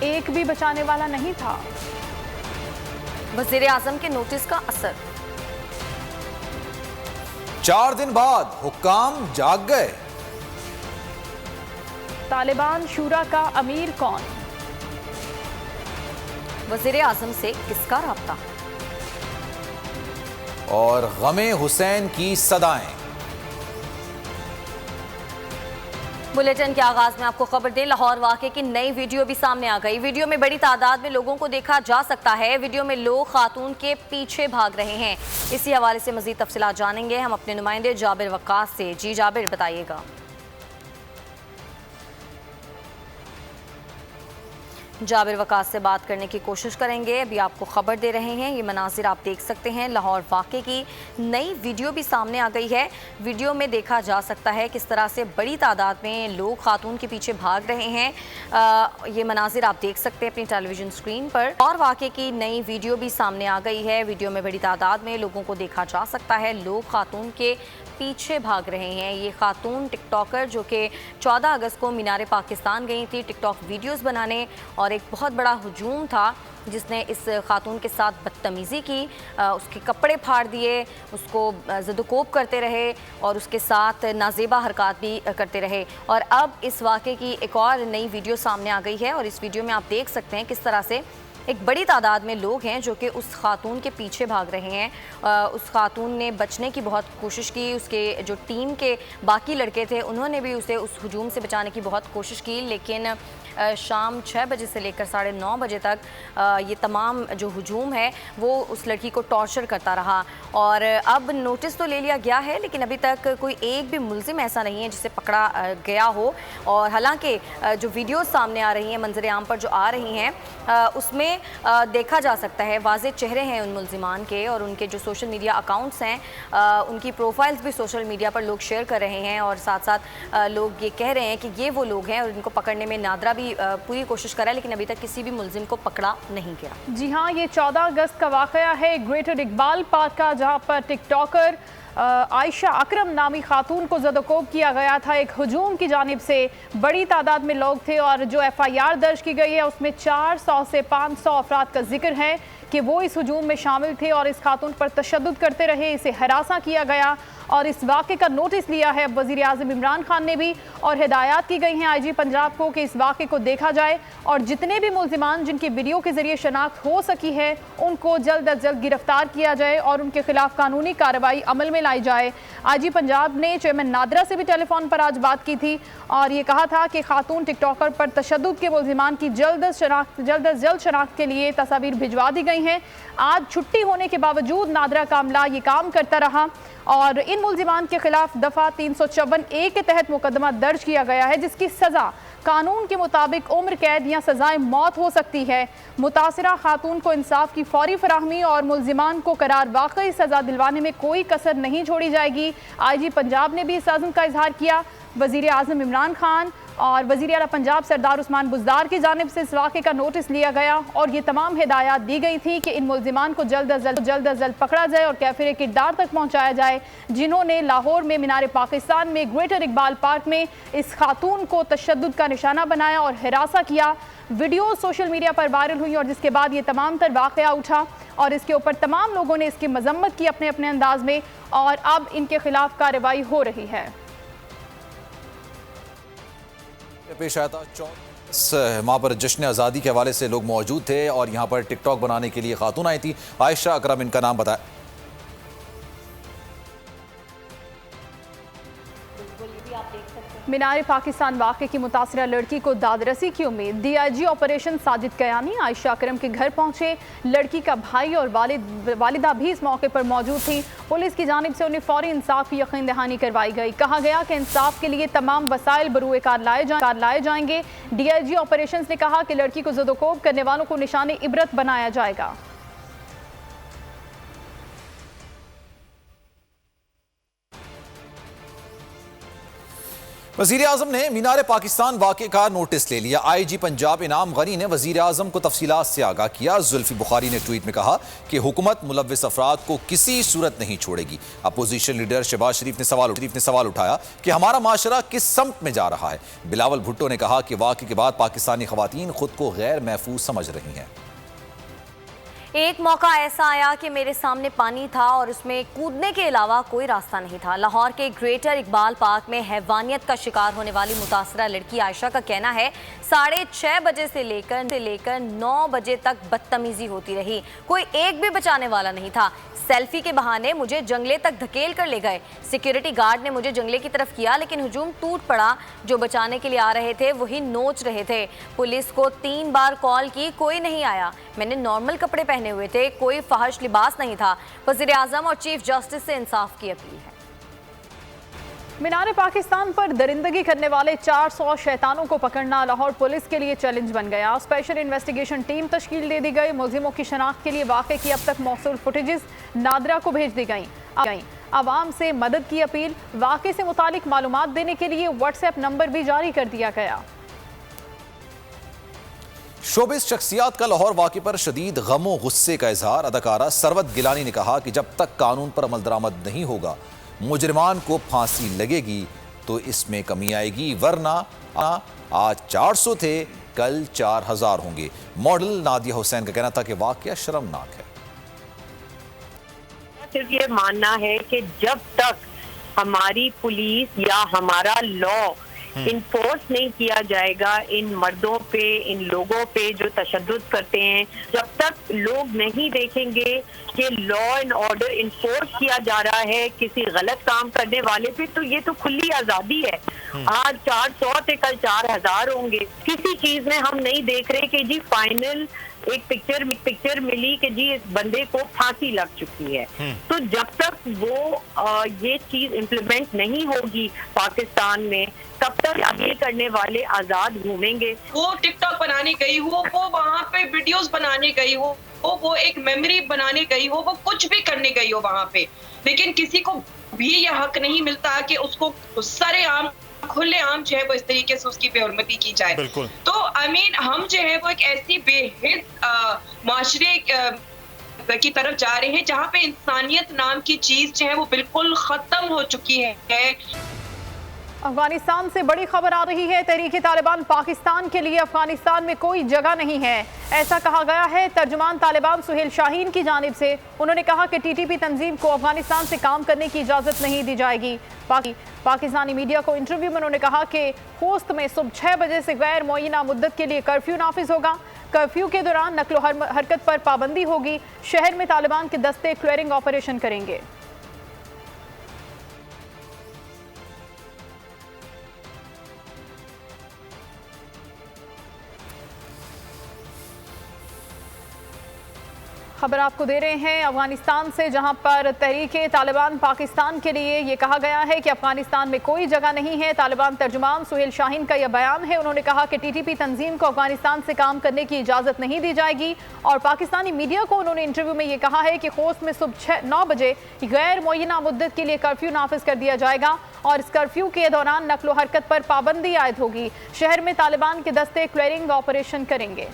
एक भी बचाने वाला नहीं था। वजीर आजम के नोटिस का असर। 4 दिन बाद हुक्काम जाग गए। तालिबान शूरा का अमीर कौन? वजीर आजम से किसका राब्ता? और गमे हुसैन की सदाएं। बुलेटिन के आगाज में आपको खबर दें, लाहौर वाक़े की नई वीडियो भी सामने आ गई। वीडियो में बड़ी तादाद में लोगों को देखा जा सकता है। वीडियो में लोग खातून के पीछे भाग रहे हैं। इसी हवाले से मजीद तफसीलात जानेंगे हम अपने नुमाइंदे जाबिर वक्कास से। जी जाबिर, बताइएगा। जाबिर वकास से बात करने की कोशिश करेंगे। अभी आपको खबर दे रहे हैं, ये मनाजिर आप देख सकते हैं। लाहौर वाक़े की नई वीडियो भी सामने आ गई है। वीडियो में देखा जा सकता है किस तरह से बड़ी तादाद में लोग खातून के पीछे भाग रहे हैं। ये मनाजिर आप देख सकते हैं अपनी टेलीविज़न स्क्रीन पर। और वाक़े की नई वीडियो भी सामने आ गई है। वीडियो में बड़ी तादाद में लोगों को देखा जा सकता है, लोग खातून के पीछे भाग रहे हैं। ये खातून टिकटॉकर जो कि 14 अगस्त को मीनार पाकिस्तान गई थी टिकटॉक वीडियोस बनाने, और एक बहुत बड़ा हुजूम था जिसने इस खातून के साथ बदतमीज़ी की, उसके कपड़े फाड़ दिए, उसको ज़दकोब करते रहे और उसके साथ नाजेबा हरकत भी करते रहे। और अब इस वाक़े की एक और नई वीडियो सामने आ गई है और इस वीडियो में आप देख सकते हैं किस तरह से एक बड़ी तादाद में लोग हैं जो कि उस खातून के पीछे भाग रहे हैं। उस खातून ने बचने की बहुत कोशिश की, उसके जो टीम के बाकी लड़के थे उन्होंने भी उसे उस हुजूम से बचाने की बहुत कोशिश की, लेकिन शाम 6 बजे से लेकर 9:30 बजे तक ये तमाम जो हुजूम है वो उस लड़की को टॉर्चर करता रहा। और अब नोटिस तो ले लिया गया है, लेकिन अभी तक कोई एक भी मुल्जिम ऐसा नहीं है जिसे पकड़ा गया हो। और हालांकि जो वीडियो सामने आ रही हैं, मंजर आम पर जो आ रही हैं, उसमें देखा जा सकता है वाज़े चेहरे हैं उन मुल्जिमान के, और उनके जो सोशल मीडिया अकाउंट्स हैं उनकी प्रोफाइल्स भी सोशल मीडिया पर लोग शेयर कर रहे हैं। और साथ साथ लोग ये कह रहे हैं कि ये वो लोग हैं, और इनको पकड़ने में नादरा भी पूरी कोशिश कर रहा है, लेकिन अभी तक किसी भी मुल्जिम को पकड़ा नहीं गया। जी हाँ, ये 14 अगस्त का वाक़या है ग्रेटर इकबाल पार्क का, जहाँ पर टिकटॉकर आयशा अकरम नामी खातून को ज़दकोब किया गया था एक हुजूम की जानिब से। बड़ी तादाद में लोग थे और जो FIR दर्ज की गई है उसमें 400 से 500 अफराद का जिक्र है कि वो इस हुजूम में शामिल थे और इस खातून पर तशद्दुद करते रहे, इसे हरासा किया गया। और इस वाक़े का नोटिस लिया है वज़ीर आज़म इमरान खान ने भी, और हिदायत की गई हैं IG पंजाब को कि इस वाक़े को देखा जाए और जितने भी मुल्जिमान जिनकी वीडियो के ज़रिए शनाख्त हो सकी है उनको जल्द अज जल्द गिरफ्तार किया जाए और उनके खिलाफ कानूनी कार्रवाई अमल में लाई जाए। IG पंजाब ने चेयरमैन नादरा से भी टेलीफोन पर आज बात की थी और ये कहा था कि खातून टिकटॉकर पर तशद्दुद के मुल्जिमान की जल्द अज जल्द शनाख्त के लिए तस्वीर भिजवा दी गई हैं। आज छुट्टी होने के बावजूद नादरा का अमला ये काम करता रहा और इन मुल्जिमान के खिलाफ दफ़ा 354A के तहत मुकदमा दर्ज किया गया है, जिसकी सज़ा कानून के मुताबिक उम्र कैद या सज़ाए मौत हो सकती है। मुतासिरा खातून को इंसाफ की फौरी फराहमी और मुल्जिमान को करार वाकई सज़ा दिलवाने में कोई कसर नहीं छोड़ी जाएगी। IG पंजाब ने भी इस आज़म का इजहार किया। वज़ीर आज़म इमरान खान और वज़ीर आला पंजाब सरदार उस्मान बुज़दार की जानिब से इस वाक़े का नोटिस लिया गया और ये तमाम हिदायत दी गई थी कि इन मुल्जिमान को जल्द अज जल्द पकड़ा जाए और कैफिर किरदार तक पहुँचाया जाए जिन्होंने लाहौर में मीनार पाकिस्तान में ग्रेटर इकबाल पार्क में इस खातून को तशद्दुद का निशाना बनाया और हिरासा किया। वीडियो सोशल मीडिया पर वायरल हुई और जिसके बाद ये तमाम तर वाक़या उठा और इसके ऊपर तमाम लोगों ने इसकी मजम्मत की अपने अपने अंदाज में, और अब इनके खिलाफ कार्रवाई हो रही है। पेश आया था वहाँ पर जश्न आज़ादी के हवाले से लोग मौजूद थे और यहाँ पर टिकटॉक बनाने के लिए खातून आई थी, आयशा अकरम इनका नाम बताया। मीनार पाकिस्तान वाक़े की मुतासिरा लड़की को दादरसी की उम्मीद। DIG ऑपरेशन साजिद कयानी आयशा अकरम के घर पहुंचे। लड़की का भाई और वालिदा भी इस मौके पर मौजूद थी। पुलिस की जानिब से उन्हें फौरी इंसाफ की यकीन दहानी करवाई गई। कहा गया कि इंसाफ के लिए तमाम वसाइल बरूए कार लाए जाएंगे। DIG ऑपरेशन ने कहा कि लड़की को ज़दकोब करने वालों को निशाने इबरत बनाया जाएगा। वज़ीर-ए-आज़म ने मीनार पाकिस्तान वाक़े का नोटिस ले लिया। IG पंजाब इनाम गनी ने वज़ीर-ए-आज़म को तफसीलात से आगाह किया। जुल्फ़ी बुखारी ने ट्वीट में कहा कि हुकूमत मुलव्विस अफराद को किसी सूरत नहीं छोड़ेगी। अपोजिशन लीडर शहबाज शरीफ ने सवाल उठाया कि हमारा माशरा किस समत में जा रहा है। बिलावल भुट्टो ने कहा कि वाक़े के बाद पाकिस्तानी ख़वातीन खुद को गैर महफूज समझ रही हैं। एक मौका ऐसा आया कि मेरे सामने पानी था और उसमें कूदने के अलावा कोई रास्ता नहीं था। लाहौर के ग्रेटर इकबाल पार्क में हैवानियत का शिकार होने वाली मुतासरा लड़की आयशा का कहना है 6:30 बजे से लेकर 9 बजे तक बदतमीजी होती रही, कोई एक भी बचाने वाला नहीं था। सेल्फी के बहाने मुझे जंगले तक धकेल कर ले गए। सिक्योरिटी गार्ड ने मुझे जंगले की तरफ किया लेकिन हुजूम टूट पड़ा। जो बचाने के लिए आ रहे थे वही नोच रहे थे। पुलिस को 3 बार कॉल की, कोई नहीं आया। मैंने नॉर्मल कपड़े पहने हुए थे, कोई फहश लिबास नहीं था। वज़ीर-ए-आज़म और चीफ जस्टिस से इंसाफ की अपील है। मीनार पाकिस्तान पर दरिंदगी करने वाले 400 शैतानों को पकड़ना लाहौर पुलिस के लिए चैलेंज बन गया। स्पेशल इन्वेस्टिगेशन टीम तश्कील दे दी गई। मुलजिमों की शनाख्त के लिए वाक़े की अब तक मौसूल फुटेजेस नादरा को भेज दी गई। आवाम से मदद की अपील। वाक़े से मुतालिक मालूमात देने के लिए व्हाट्सएप नंबर भी जारी कर दिया गया। शोबिस शख्सियात का लाहौर वाक़े पर शदीद गमो गुस्से का इजहार। अदाकारा सरवत गिलानी ने कहा कि जब तक कानून पर अमल दरामद नहीं होगा, मुजरिमान को फांसी लगेगी तो इसमें कमी आएगी, वरना आज 400 थे, कल 4000 होंगे। मॉडल नादिया हुसैन का कहना था कि वाक़या शर्मनाक है। सिर्फ ये मानना है कि जब तक हमारी पुलिस या हमारा लॉ इन्फोर्स नहीं किया जाएगा इन मर्दों पे, इन लोगों पे जो तशद्दुद करते हैं, जब तक लोग नहीं देखेंगे कि लॉ एंड ऑर्डर इन्फोर्स किया जा रहा है किसी गलत काम करने वाले पे, तो ये तो खुली आजादी है। आज 400 थे, कल 4000 होंगे। किसी चीज में हम नहीं देख रहे कि जी फाइनल एक पिक्चर मिली कि जी इस बंदे को फांसी लग चुकी है। तो जब तक वो ये चीज इम्प्लीमेंट नहीं होगी पाकिस्तान में, तब तक ये करने वाले आजाद घूमेंगे। वो टिकटॉक बनाने गई हो, वो वहाँ पे वीडियोस बनाने गई हो, वो एक मेमोरी बनाने गई हो, वो कुछ भी करने गई हो वहाँ पे, लेकिन किसी को भी यह हक नहीं मिलता कि उसको सरेआम खुलेआम जो है वो इस तरीके से उसकी बेहुरमती की जाए। तो हम जो है वो एक ऐसी बेहिद माशरे की तरफ जा रहे हैं जहाँ पे इंसानियत नाम की चीज जो है वो बिल्कुल खत्म हो चुकी है। अफगानिस्तान से बड़ी खबर आ रही है। तहरीक तालिबान पाकिस्तान के लिए अफगानिस्तान में कोई जगह नहीं है, ऐसा कहा गया है तर्जुमान तालिबान सुहेल शाहीन की जानिब से। उन्होंने कहा कि TTP तंजीम को अफगानिस्तान से काम करने की इजाज़त नहीं दी जाएगी। पाकिस्तानी मीडिया को इंटरव्यू में उन्होंने कहा कि खोस्त में सुबह 6 बजे से गैर मुअय्यना मुद्दत के लिए कर्फ्यू नाफिज होगा। कर्फ्यू के दौरान नकलो हरकत पर पाबंदी होगी। शहर में तालिबान के दस्ते क्लियरिंग ऑपरेशन करेंगे। खबर आपको दे रहे हैं अफगानिस्तान से, जहां पर तहरीक तालिबान पाकिस्तान के लिए ये कहा गया है कि अफगानिस्तान में कोई जगह नहीं है। तालिबान तर्जुमान सुहेल शाहीन का यह बयान है। उन्होंने कहा कि TTP तंजीम को अफगानिस्तान से काम करने की इजाज़त नहीं दी जाएगी। और पाकिस्तानी मीडिया को उन्होंने इंटरव्यू में ये कहा है कि खोस्त में सुबह 9 बजे गैर मुअय्यना मुद्दत के लिए कर्फ्यू नाफिज कर दिया जाएगा और इस कर्फ्यू के दौरान नकलो हरकत पर पाबंदी आयद होगी। शहर में तालिबान के दस्ते क्लियरिंग ऑपरेशन करेंगे।